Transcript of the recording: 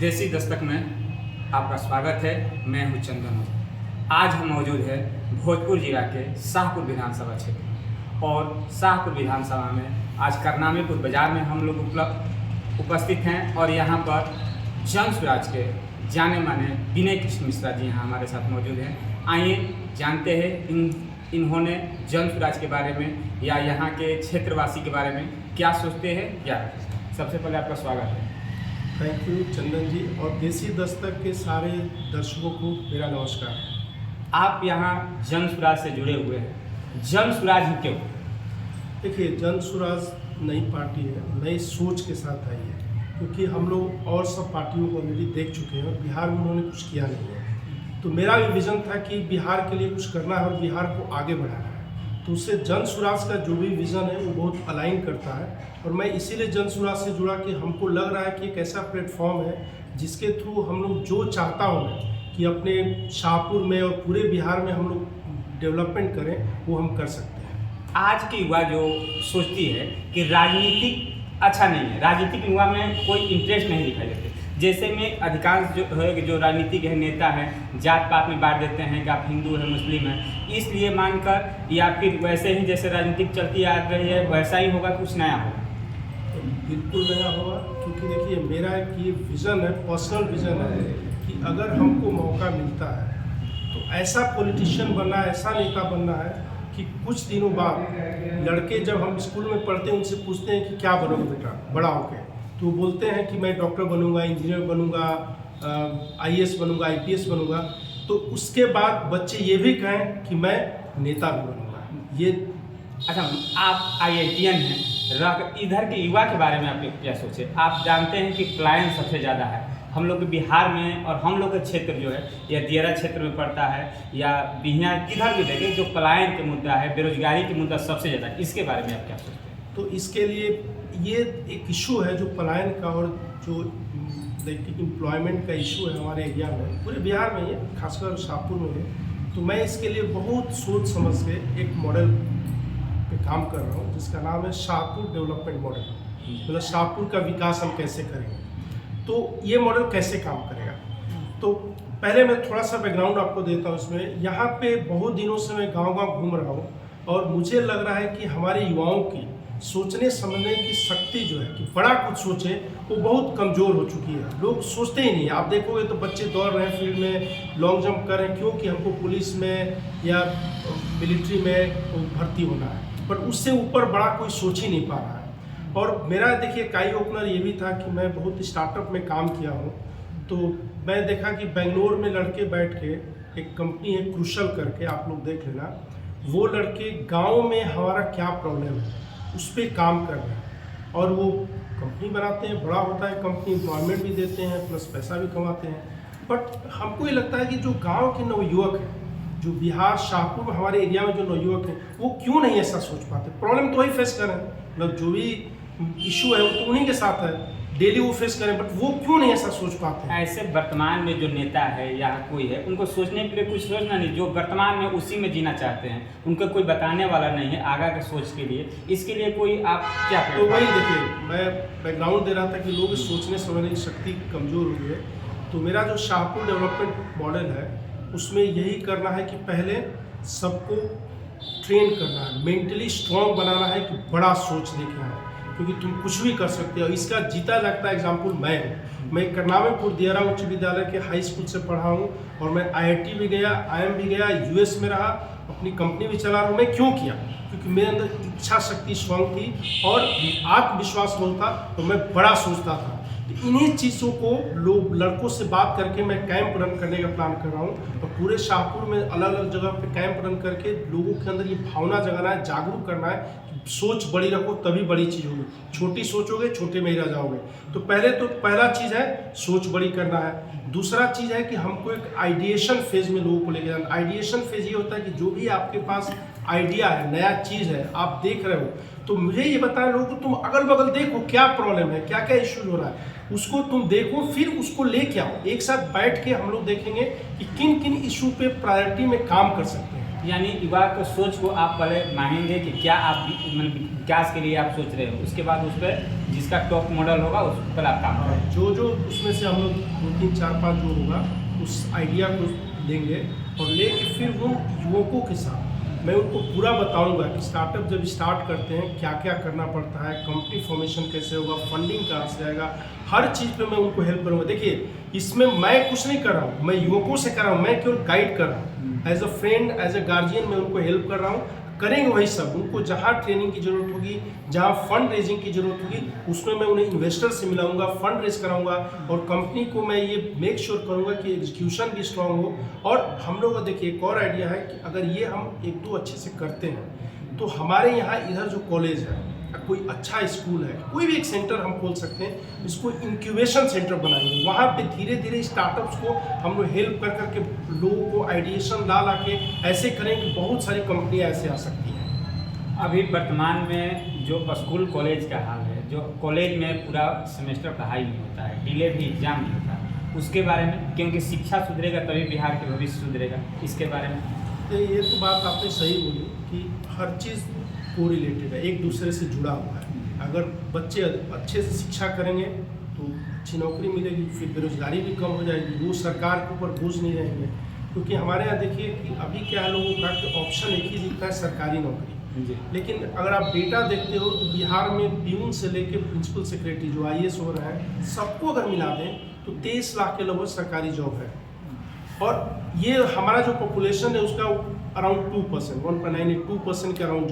देसी दस्तक में आपका स्वागत है। मैं हूं चंदन। आज हम मौजूद है भोजपुर जिला के शाहपुर विधानसभा क्षेत्र में और शाहपुर विधानसभा में आज करनामीपुर बाजार में हम लोग उपस्थित हैं और यहाँ पर जन स्वराज के जाने माने विनय कृष्ण मिश्रा जी यहाँ हमारे साथ मौजूद हैं। आइए जानते हैं इन्होंने जन स्वराज के बारे में या यहाँ के क्षेत्रवासी के बारे में क्या सोचते हैं। क्या सबसे पहले आपका स्वागत है। थैंक यू चंदन जी और देसी दस्तक के सारे दर्शकों को मेरा नमस्कार। आप यहाँ जन स्वराज से जुड़े हुए हैं, जन स्वराज ही क्यों? देखिए, जन स्वराज नई पार्टी है, नई सोच के साथ आई है, क्योंकि हम लोग और सब पार्टियों को ऑलरेडी देख चुके हैं और बिहार में उन्होंने कुछ किया नहीं है। तो मेरा भी विजन था कि बिहार के लिए कुछ करना है और बिहार को आगे बढ़ाना है। तो उससे जन स्वराज का जो भी विज़न है वो बहुत अलाइन करता है और मैं इसीलिए जन स्वराज से जुड़ा कि हमको लग रहा है कि एक ऐसा प्लेटफॉर्म है जिसके थ्रू हम लोग जो चाहता हूँ मैं कि अपने शाहपुर में और पूरे बिहार में हम लोग डेवलपमेंट करें वो हम कर सकते हैं। आज की युवा जो सोचती है कि राजनीतिक अच्छा नहीं है, राजनीतिक युवा में कोई इंटरेस्ट नहीं दिखाई देते। जैसे में अधिकांश जो है जो राजनीतिक है नेता हैं जात पात में बांट देते हैं कि आप हिंदू है मुस्लिम है, इसलिए मानकर या फिर वैसे ही जैसे राजनीतिक चलती आ रही है वैसा ही होगा, कुछ नया होगा। तो बिल्कुल नया होगा, क्योंकि देखिए मेरा एक ये विज़न है, पर्सनल विज़न है कि अगर हमको मौका मिलता है तो ऐसा पॉलिटिशियन बनना है, ऐसा नेता बनना है कि कुछ दिनों बाद लड़के जब हम स्कूल में पढ़ते हैं उनसे पूछते हैं कि क्या बनोगे बेटा बड़ा होके, तो बोलते हैं कि मैं डॉक्टर बनूंगा, इंजीनियर बनूंगा, आईएएस बनूंगा, आईपीएस बनूंगा। तो उसके बाद बच्चे ये भी कहें कि मैं नेता भी बनूंगा। ये अच्छा, आप आईआईटीएन हैं, इधर के युवा के बारे में आप क्या सोचे? आप जानते हैं कि पलायन सबसे ज़्यादा है हम लोग के बिहार में और हम लोग का क्षेत्र जो है या दियरा क्षेत्र में पड़ता है या बिहार किधर भी देखें जो पलायन के मुद्दा है, बेरोजगारी के मुद्दा सबसे ज़्यादा है। इसके बारे में आप क्या सोचते हैं? तो इसके लिए ये एक इशू है जो पलायन का और जो एम्प्लॉयमेंट का इशू है हमारे एरिया में, पूरे बिहार में ये खासकर शाहपुर में है। तो मैं इसके लिए बहुत सोच समझ के एक मॉडल पे काम कर रहा हूँ जिसका नाम है शाहपुर डेवलपमेंट मॉडल। मतलब शाहपुर का विकास हम कैसे करेंगे, तो ये मॉडल कैसे काम करेगा। तो पहले मैं थोड़ा सा बैकग्राउंड आपको देता हूँ इसमें। यहाँ पे बहुत दिनों से मैं गाँव घूम रहा हूँ और मुझे लग रहा है कि हमारे युवाओं की सोचने समझने की शक्ति जो है कि बड़ा कुछ सोचे वो बहुत कमज़ोर हो चुकी है। लोग सोचते ही नहीं। आप देखोगे तो बच्चे दौड़ रहे हैं फील्ड में, लॉन्ग जंप कर रहे हैं, क्योंकि हमको पुलिस में या मिलिट्री में भर्ती होना है, पर उससे ऊपर बड़ा कोई सोच ही नहीं पा रहा है। और मेरा देखिए काई ओपनर ये भी था कि मैं बहुत स्टार्टअप में काम किया हूँ। तो मैं देखा कि बेंगलोर में लड़के बैठ के, एक कंपनी है क्रूशल करके, आप लोग देख लेना, वो लड़के गाँव में हमारा क्या प्रॉब्लम है उस पर काम कर रहे हैं और वो कंपनी बनाते हैं, बड़ा होता है कंपनी, एम्प्लॉयमेंट भी देते हैं प्लस पैसा भी कमाते हैं। बट हमको ये लगता है कि जो गांव के नवयुवक हैं, जो बिहार शाहपुर में हमारे एरिया में जो नवयुवक हैं, वो क्यों नहीं ऐसा सोच पाते। प्रॉब्लम तो वही फेस करें, मतलब जो भी इशू है वो तो उन्हीं के साथ है, डेली वो फेस करें, बट वो क्यों नहीं ऐसा सोच पाते हैं। ऐसे वर्तमान में जो नेता है या कोई है उनको सोचने के लिए कुछ सोचना नहीं, जो वर्तमान में उसी में जीना चाहते हैं, उनको कोई बताने वाला नहीं है आगा के सोच के लिए। इसके लिए कोई आप क्या करें? तो वही देखिए, मैं बैकग्राउंड दे रहा था कि लोग सोचने समझने की शक्ति कमज़ोर हुई है। तो मेरा जो शाहपुर डेवलपमेंट मॉडल है उसमें यही करना है कि पहले सबको ट्रेन करना है, मेंटली स्ट्रॉन्ग बनाना है कि बड़ा सोच लेके आए, क्योंकि तुम कुछ भी कर सकते हो। इसका जीता जागता एग्जाम्पल मैं हूँ। मैं करनामीपुर दियरा उच्च विद्यालय के हाई स्कूल से पढ़ा हूँ और मैं आईआईटी भी गया, आईएम भी गया, यूएस में रहा, अपनी कंपनी भी चला रहा हूँ। मैं क्यों किया? क्योंकि मेरे अंदर इच्छा शक्ति स्ट्रॉन्ग थी और आत्मविश्वास बहुत था, तो मैं बड़ा सोचता था। तो इन्हीं चीज़ों को लोग लड़कों से बात करके मैं कैंप रन करने का प्लान कर रहा हूँ और पूरे शाहपुर में अलग अलग जगह पे कैंप रन करके लोगों के अंदर ये भावना जगाना है, जागरूक करना है कि सोच बड़ी रखो तभी बड़ी चीज़ होगी। छोटी सोचोगे छोटे में ही रह जाओगे। तो पहला चीज़ है सोच बड़ी करना है। दूसरा चीज़ है कि हमको एक आइडिएशन फेज में लोगों को लेके जाना। आइडिएशन फेज ये होता है कि जो भी आपके पास आइडिया है, नया चीज़ है, आप देख रहे हो, तो मुझे ये बताया लोगों को, तुम अगल बगल देखो क्या प्रॉब्लम है, क्या क्या इश्यूज हो रहा है, उसको तुम देखो, फिर उसको लेके आओ। एक साथ बैठ के हम लोग देखेंगे कि किन किन इशू पे प्रायोरिटी में काम कर सकते हैं। यानी युवा को सोच को आप पहले मानेंगे कि क्या आप मतलब विकास के लिए आप सोच रहे हो, उसके बाद उस पर जिसका टॉप मॉडल होगा उस पर आप काम करें। जो जो उसमें से हम लोग 2, 3, 4, 5 जो होगा उस आइडिया को लेंगे और लेके फिर उन युवकों के साथ मैं उनको पूरा बताऊंगा कि स्टार्टअप जब स्टार्ट करते हैं क्या क्या करना पड़ता है, कंपनी फॉर्मेशन कैसे होगा, फंडिंग कहाँ से आएगा, हर चीज़ पे मैं उनको हेल्प करूंगा। देखिए इसमें मैं कुछ नहीं कर रहा हूँ, मैं युवकों से कर रहा हूँ, मैं केवल गाइड कर रहा हूँ। As a friend, as a guardian मैं उनको हेल्प कर रहा हूँ। करेंगे वही सब, उनको जहाँ ट्रेनिंग की जरूरत होगी, जहाँ फंड रेजिंग की जरूरत होगी, उसमें मैं उन्हें इन्वेस्टर से मिलाऊंगा, फंड रेज कराऊंगा और कंपनी को मैं ये मेक श्योर करूंगा कि एग्जीक्यूशन भी स्ट्रांग हो। और हम लोग का देखिए एक और आइडिया है कि अगर ये हम 1-2 अच्छे से करते हैं तो हमारे यहाँ इधर जो कॉलेज है, कोई अच्छा स्कूल है, कोई भी एक सेंटर हम खोल सकते हैं, इसको इंक्यूबेशन सेंटर बनाएंगे। वहाँ पे धीरे धीरे स्टार्टअप्स को हम लोग हेल्प कर करके लोगों को आइडिएशन ला के ऐसे करें कि बहुत सारी कंपनियाँ ऐसे आ सकती हैं। अभी वर्तमान में जो स्कूल कॉलेज का हाल है, जो कॉलेज में पूरा सेमेस्टर पढ़ाई नहीं होता है, डिले भी एग्जाम नहीं होता, उसके बारे में, क्योंकि शिक्षा सुधरेगा तभी बिहार के भविष्य सुधरेगा, इसके बारे में। तो ये तो बात आपने सही बोली कि हर चीज़ को रिलेटेड है, एक दूसरे से जुड़ा हुआ है। अगर बच्चे अच्छे से शिक्षा करेंगे तो अच्छी नौकरी मिलेगी, फिर बेरोजगारी भी कम हो जाएगी, वो सरकार के ऊपर बोझ नहीं रहेंगे। क्योंकि हमारे यहाँ देखिए कि अभी क्या है, लोगों का कि ऑप्शन एक ही दिखता है, सरकारी नौकरी। लेकिन अगर आप डेटा देखते हो तो बिहार में प्यून से लेके प्रिंसिपल सेक्रेटरी जो IAS हो रहे हैं, सबको अगर मिला दें तो 23 लाख के लगभग सरकारी जॉब है। और ये हमारा जो पॉपुलेशन है उसका अराउंड 2%, 1.92% के अराउंड